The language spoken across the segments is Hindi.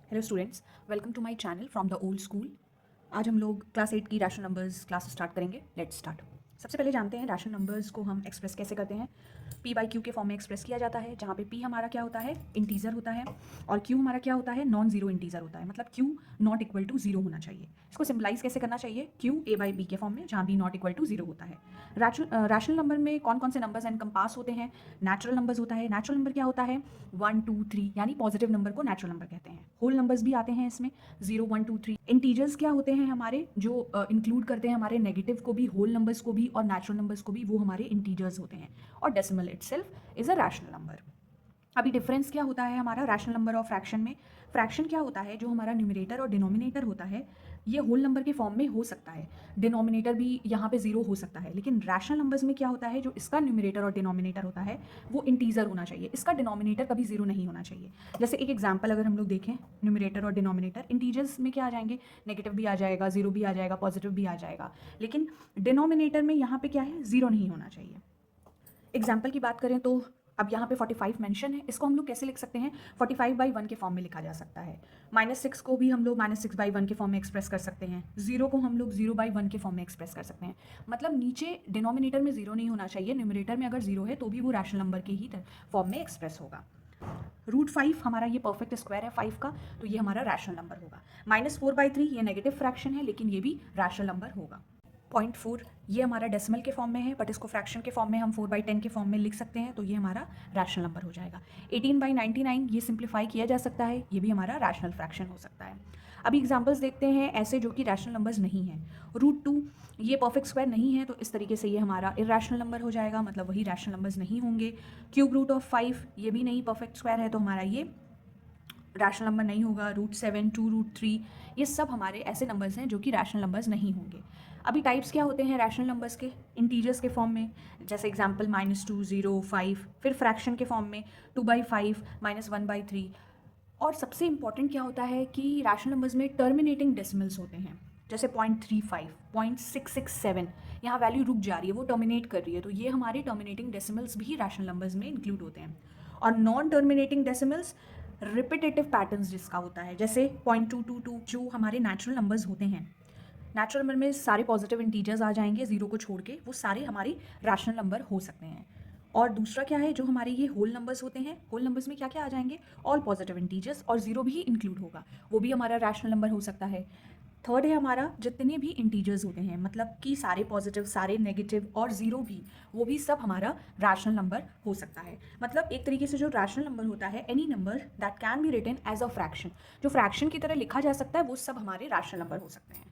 Hello students, welcome to my channel from the old school. आज हम लोग क्लास 8 की रैशनल नंबर्स क्लास स्टार्ट करेंगे। Let's start. सबसे पहले जानते हैं रैशनल नंबर्स को हम एक्सप्रेस कैसे करते हैं। पी बाई क्यू के फॉर्म में एक्सप्रेस किया जाता है, जहाँ पे पी हमारा क्या होता है, इंटीजर होता है, और क्यू हमारा क्या होता है, नॉन जीरो इंटीजर होता है। मतलब Q not equal to zero होना चाहिए। इसको सिंपलाइज कैसे करना चाहिए, क्यू ए बाई बी के फॉर्म में, जहाँ B not equal to zero होता है। रैशनल नंबर में कौन कौन से नंबर्स एनकम्पास होते हैं। नेचुरल नंबर्स होता है। नेचुरल नंबर क्या होता है, 1 2 3, यानी पॉजिटिव नंबर को नेचुरल नंबर कहते हैं। होल नंबर्स भी आते हैं इसमें, 0 1 2 3। इंटीजर्स क्या होते हैं हमारे, जो इंक्लूड करते हैं हमारे नेगेटिव को भी, होल नंबर्स को भी और नेचुरल नंबर्स को भी, वो हमारे इंटीजर्स होते हैं। और decimal itself is a rational number. अभी डिफरेंस क्या होता है हमारा रैशनल नंबर और फ्रैक्शन में। फ्रैक्शन क्या होता है, जो हमारा न्यूमरेटर और डिनोमिनेटर होता है, ये होल नंबर के फॉर्म में हो सकता है। डिनोमिनेटर भी यहाँ पे जीरो हो सकता है। लेकिन रैशनल नंबर्स में क्या होता है, जो इसका न्यूमरेटर और डिनोमिनेटर होता है वो इंटीजर होना चाहिए। इसका डिनोमिनेटर कभी जीरो नहीं होना चाहिए। जैसे एक एग्जाम्पल अगर हम लोग देखें, न्यूमरेटर और डिनोमिनेटर इंटीजर्स में क्या आ जाएंगे, नेगेटिव भी आ जाएगा, जीरो भी आ जाएगा, पॉजिटिव भी आ जाएगा। लेकिन डिनोमिनेटर में यहाँ पे क्या है, जीरो नहीं होना चाहिए। एग्जाम्पल की बात करें तो अब यहाँ पे 45 मेंशन है। इसको हम लोग कैसे लिख सकते हैं, 45/1 के फॉर्म में लिखा जा सकता है। -6 को भी हम लोग -6/1 के फॉर्म में एक्सप्रेस कर सकते हैं। 0 को हम लोग 0/1 के फॉर्म में एक्सप्रेस कर सकते हैं। मतलब नीचे डिनोमिनेटर में जीरो नहीं होना चाहिए, न्यूमरेटर में अगर जीरो है तो भी वो रैशनल नंबर के ही फॉर्म में एक्सप्रेस होगा। √5 हमारा ये परफेक्ट स्क्वायर है 5 का, तो ये हमारा रैशनल नंबर होगा। -4/3 ये नेगेटिव फ्रैक्शन है, लेकिन ये भी रैशनल नंबर होगा। 0.4 ये हमारा डेसिमल के फॉर्म में है, बट इसको फ्रैक्शन के फॉर्म में हम 4/10 के फॉर्म में लिख सकते हैं, तो ये हमारा रैशनल नंबर हो जाएगा। 18/99 ये सिंप्लीफाई किया जा सकता है, ये भी हमारा रैशनल फ्रैक्शन हो सकता है। अभी एग्जांपल्स देखते हैं ऐसे जो कि रैशनल नंबर्स नहीं हैं। √2 ये परफेक्ट स्क्वायर नहीं है, तो इस तरीके से ये हमारा इरैशनल नंबर हो जाएगा, मतलब वही रैशनल नंबर्स नहीं होंगे। क्यूब रूट ऑफ 5 ये भी नहीं परफेक्ट स्क्वायर है, तो हमारा ये रैशनल नंबर नहीं होगा। √7 2 √3 ये सब हमारे ऐसे नंबर्स हैं जो कि रैशनल नंबर्स नहीं होंगे। अभी टाइप्स क्या होते हैं रैशनल नंबर्स के, इंटीजर्स के फॉर्म में, जैसे एग्जांपल -2 0 5, फिर फ्रैक्शन के फॉर्म में 2/5 -1/3। और सबसे इंपॉर्टेंट क्या होता है कि रैशनल नंबर्स में टर्मिनेटिंग डेसिमल्स होते हैं, जैसे 0.35 0.667, यहाँ वैल्यू रुक जा रही है, वो टर्मिनेट कर रही है, तो ये हमारे टर्मिनेटिंग डेसिमल्स भी रैशनल नंबर्स में इंक्लूड होते हैं। और non terminating decimals repetitive patterns जिसका होता है, जैसे 0.222 जो हमारे नेचुरल नंबर्स होते हैं। नेचुरल नंबर में सारे पॉजिटिव इंटीजर्स आ जाएंगे, जीरो को छोड़ के, वो सारे हमारे रैशनल नंबर हो सकते हैं। और दूसरा क्या है, जो हमारे ये होल नंबर्स होते हैं, होल नंबर्स में क्या क्या आ जाएंगे, ऑल पॉजिटिव इंटीजर्स, और जीरो भी इंक्लूड होगा, वो भी हमारा रैशनल नंबर हो सकता है। थर्ड है हमारा जितने भी इंटीजर्स होते हैं, मतलब कि सारे पॉजिटिव, सारे नेगेटिव और जीरो भी, वो भी सब हमारा रैशनल नंबर हो सकता है। मतलब एक तरीके से जो रैशनल नंबर होता है, any number that can be written as a fraction, जो फ्रैक्शन की तरह लिखा जा सकता है, वो सब हमारे रैशनल नंबर हो सकते हैं।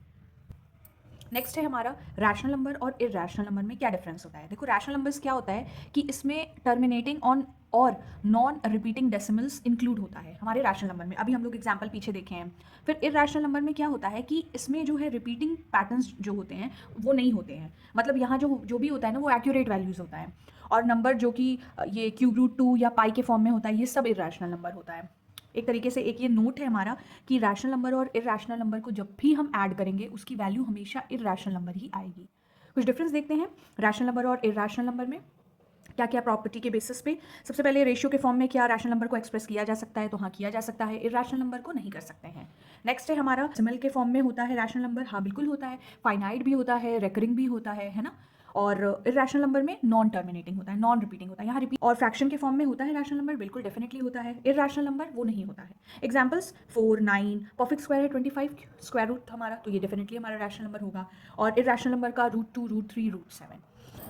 नेक्स्ट है हमारा रैशनल नंबर और इरैशनल नंबर में क्या डिफरेंस होता है। देखो रैशनल नंबर्स क्या होता है कि इसमें टर्मिनेटिंग ऑन और नॉन रिपीटिंग डेसिमल्स इंक्लूड होता है हमारे रैशनल नंबर में। अभी हम लोग एग्जांपल पीछे देखे हैं। फिर इरैशनल नंबर में क्या होता है कि इसमें जो है रिपीटिंग पैटर्न्स जो होते हैं वो नहीं होते हैं, मतलब यहाँ जो जो भी होता है ना वो एक्यूरेट वैल्यूज़ होता है। और नंबर जो कि ये √2 या पाई के फॉर्म में होता है, ये सब इरैशनल नंबर होता है। एक तरीके से एक ये नोट है हमारा कि रैशनल नंबर और इरैशनल नंबर को जब भी हम ऐड करेंगे उसकी वैल्यू हमेशा इरैशनल नंबर ही आएगी। कुछ डिफरेंस देखते हैं रैशनल नंबर और इरैशनल नंबर में क्या क्या प्रॉपर्टी के बेसिस पे। सबसे पहले रेशियो के फॉर्म में क्या रैशनल नंबर को एक्सप्रेस किया जा सकता है, तो हाँ किया जा सकता है, इरैशनल नंबर को नहीं कर सकते हैं। नेक्स्ट है हमारा डेसिमल के फॉर्म में होता है रैशनल नंबर, हाँ बिल्कुल होता है, फाइनाइट भी होता है, रेकरिंग भी होता है ना। और इरैशनल नंबर में नॉन टर्मिनेटिंग होता है, नॉन रिपीटिंग होता है, यहाँ रिपीट। और फ्रैक्शन के फॉर्म में होता है रैशनल नंबर, बिल्कुल डेफिनेटली होता है। इरैशनल नंबर वो नहीं होता है। एग्जांपल्स 4 9, परफेक्ट स्क्वायर है 25 स्क्वायर रूट हमारा, तो ये डेफिनेटली हमारा रैशनल नंबर होगा। और इरैशनल नंबर का √2 √3 √7।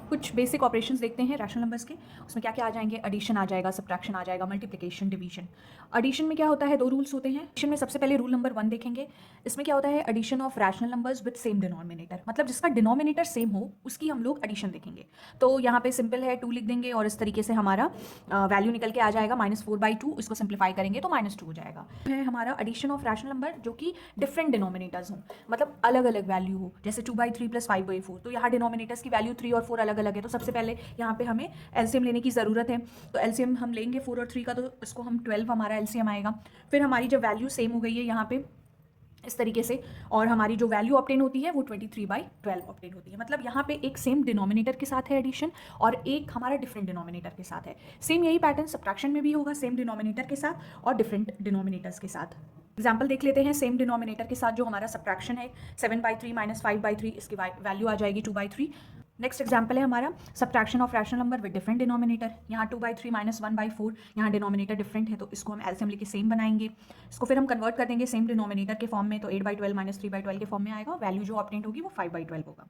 कुछ बेसिक ऑपरेशंस देखते हैं रैशनल नंबर्स के, उसमें क्या क्या आ जाएंगे, एडिशन आ जाएगा, सब्ट्रैक्शन आ जाएगा, मल्टीप्लिकेशन, डिवीजन। एडिशन में क्या होता है, दो रूल्स होते हैं। एडिशन में सबसे पहले रूल नंबर 1 देखेंगे। इसमें क्या होता है, addition of rational numbers with same denominator, मतलब जिसका डिनोमिनेटर सेम हो उसकी हम लोग एडिशन देखेंगे। तो यहाँ पे सिंपल है, 2 लिख देंगे और इस तरीके से हमारा वैल्यू निकल के आ जाएगा -4/2। इसको सिंप्लीफाई करेंगे तो -2 हो जाएगा। है हमारा एडिशन ऑफ रैशनल नंबर जो कि डिफरेंट डिनोमिनेटर्स हों, मतलब अलग अलग वैल्यू हो, जैसे 2/3 + 5/4, तो यहाँ डिनोमिनेटर्स की वैल्यू 3 और 4 अलग अलग है। तो सबसे पहले यहाँ पे हमें एलसीएम लेने की ज़रूरत है, तो एलसीएम हम लेंगे 4 और 3 का, तो इसको हम 12 हमारा एलसीएम आएगा। फिर हमारी जब वैल्यू सेम हो गई है यहाँ पे इस तरीके से, और हमारी जो वैल्यू ऑब्टेन होती है वो 23/12 ऑब्टेन होती है। मतलब यहाँ पे एक सेम डिनोमिनेटर के साथ है एडिशन और एक हमारा डिफरेंट डिनोमिनेटर के साथ है। सेम यही पैटर्न सब्ट्रैक्शन में भी होगा, सेम डिनोमिनेटर के साथ और डिफरेंट डिनोमिनेटर्स के साथ। एग्जाम्पल देख लेते हैं सेम डिनोमिनेटर के साथ जो हमारा सब्ट्रैक्शन है 7/3 माइनस 5/3 इसकी वैल्यू आ जाएगी 2/3। नेक्स्ट एग्जाम्पल है हमारा subtraction of rational number with different denominator. यहाँ 2/3 माइनस 1/4, यहाँ डिनोमिनेटर डिफरेंट है तो इसको हम एलसीएम लेके सेम बनाएंगे। इसको फिर हम कन्वर्ट कर देंगे सेम डिनोमिनेटर के फॉर्म में, तो 8/12 माइनस 3/12 के फॉर्म में आएगा। वैल्यू जो ऑब्टेंड होगी वो 5/12 होगा।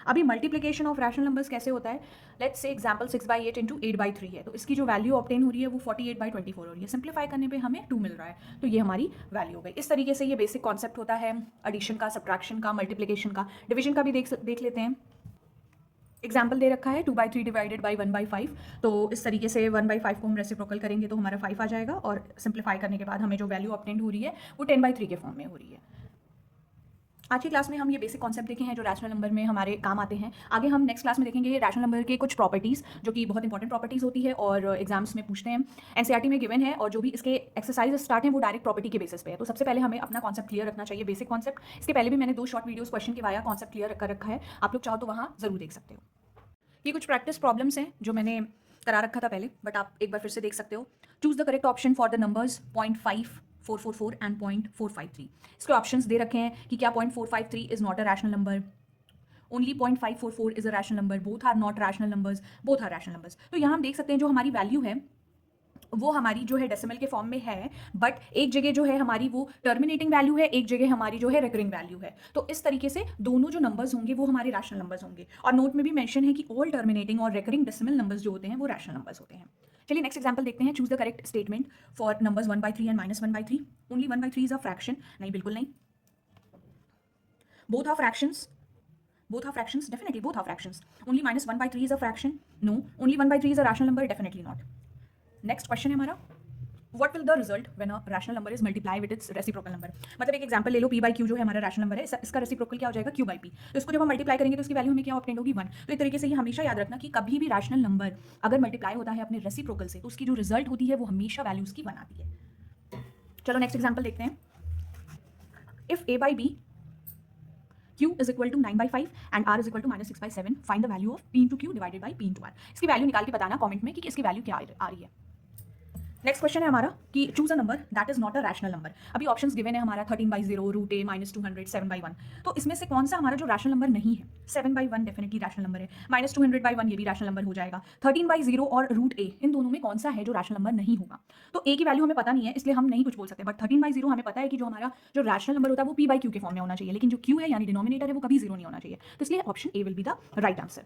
अभी मल्टीप्लिकेशन ऑफ रैशनल नंबर्स कैसे होता है, लेट्स से एग्जाम्पल 6/8 इंटू 8/3 है, तो इसकी जो वैल्यू ऑब्टेन हो रही है वो 48/24 हो रही है। सिंप्लीफाई करने पे हमें 2 मिल रहा है, तो ये हमारी वैल्यू हो गई। इस तरीके से ये बेसिक कॉन्सेप्ट होता है एडिशन का, सब्ट्रैक्शन का, मल्टीप्लिकेशन का। डिवीजन का भी देख लेते हैं। एग्जाम्पल दे रखा है 2/3 डिवाइडेड बाई 1/5, तो इस तरीके से 1/5 को हम रेसिप्रोकल करेंगे तो हमारा 5 आ जाएगा, और सिंप्लीफाई करने के बाद हमें जो वैल्यू ऑब्टेंड हो रही है वो 10/3 के फॉर्म में हो रही है। आज की क्लास में हम ये बेसिक कॉन्सेप्ट देखे हैं जो रैशनल नंबर में हमारे काम आते हैं। आगे हम नेक्स्ट क्लास में देखेंगे रैशनल नंबर के कुछ प्रॉपर्टीज़ जो कि बहुत इंपॉर्टेंट प्रॉपर्टीज़ होती है और एग्जाम्स में पूछते हैं, एनसीईआरटी में गिवन है, और जो भी इसके एक्सरसाइज स्टार्ट हैं वो डायरेक्ट प्रॉपर्टी के बेसिस पे है। तो सबसे पहले हमें अपना कॉन्सेप्ट क्लियर रखना चाहिए, बेसिक कॉन्सेप्ट। इसके पहले भी मैंने 2 शॉर्ट वीडियोस क्वेश्चन के वाया कॉन्सेप्ट क्लियर कर रखा है, आप लोग चाहो तो वहाँ जरूर देख सकते हो। ये कुछ प्रैक्टिस प्रॉब्लम्स हैं जो मैंने करा रखा था पहले, बट आप एक बार फिर से देख सकते हो। Choose the correct option for the numbers 0.5444 and 0.453। इसके ऑप्शंस दे रखे हैं कि क्या 0.453 is not a rational number, only 0.544 is a rational number, both are not rational numbers, both are rational numbers. तो यहाँ हम देख सकते हैं जो हमारी वैल्यू है वो हमारी जो है डेसिमल के फॉर्म में है, बट एक जगह जो है हमारी वो टर्मिनेटिंग वैल्यू है, एक जगह हमारी जो है रिकरिंग वैल्यू है। तो इस तरीके से दोनों जो नंबर्स होंगे वो हमारे रैशनल नंबर्स होंगे, और नोट में भी मेंशन है कि ऑल टर्मिनेटिंग और रिकरिंग डेसिमल नंबर्स जो होते हैं वो रैशनल नंबर्स होते हैं। चलिए नेक्स्ट एग्जांपल देखते हैं। Choose the correct statement for numbers 1/3 and -1/3। Only 1/3 is a fraction, नहीं बिल्कुल नहीं। Both are fractions, both are fractions, definitely both are fractions. Only -1/3 is a fraction, no. Only 1/3 is a rational number, definitely not. Next question है हमारा, what will the result when a rational number is multiplied with its reciprocal number। मतलब एक एग्जांपल ले लो, p/q जो है हमारा रैशनल नंबर है, इसका रेसिप्रोकल क्या हो जाएगा q/p। तो इसको जब हम मल्टीप्लाई करेंगे तो इसकी वैल्यू हमें क्या ऑब्टेंड होगी 1। तो इस तरीके से ये हमेशा याद रखना कि कभी भी रैशनल नंबर अगर मल्टीप्लाई होता है अपने रेसिप्रोकल से तो उसकी जो रिजल्ट होती है वो हमेशा वैल्यू उसकी 1 आती है। चलो नेक्स्ट एग्जाम्पल देखते हैं। If a/b q is equal to 9/5 and r is equal to -6/7, find the value of p into q divided by p into r। इसकी वैल्यू निकाल के बताना कमेंट में कि इसकी वैल्यू क्या आ रही है। नेक्स्ट क्वेश्चन है हमारा कि choose a number that is not a rational number. अभी ऑप्शंस गिवन है हमारा 13/0, √a, -200, 7/1। तो इसमें से कौन सा हमारा जो रैशनल नंबर नहीं है। 7/1 डेफिनेटली रैशनल नंबर है, -200/1 ये भी रैशनल नंबर हो जाएगा। 13/0 और √a इन दोनों में कौन सा है जो रैशनल नंबर नहीं होगा। तो a की वैल्यू हमें पता नहीं है इसलिए हम नहीं कुछ बोल सकते, बट 13/0 हमें पता है कि जो हमारा जो रैशनल नंबर होता है वो p/q के फॉर्म में होना चाहिए, लेकिन जो q है यानी डिनोमिनेटर है वो कभी 0 नहीं होना चाहिए। तो इसलिए option a will be the right answer.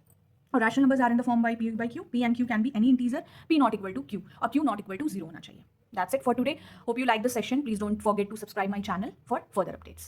और rational numbers are in the form by p/q, p and q can be any integer, p not equal to q और q not equal to 0 होना चाहिए। That's it for today. Hope you like the session. Please don't forget to subscribe my channel for further updates.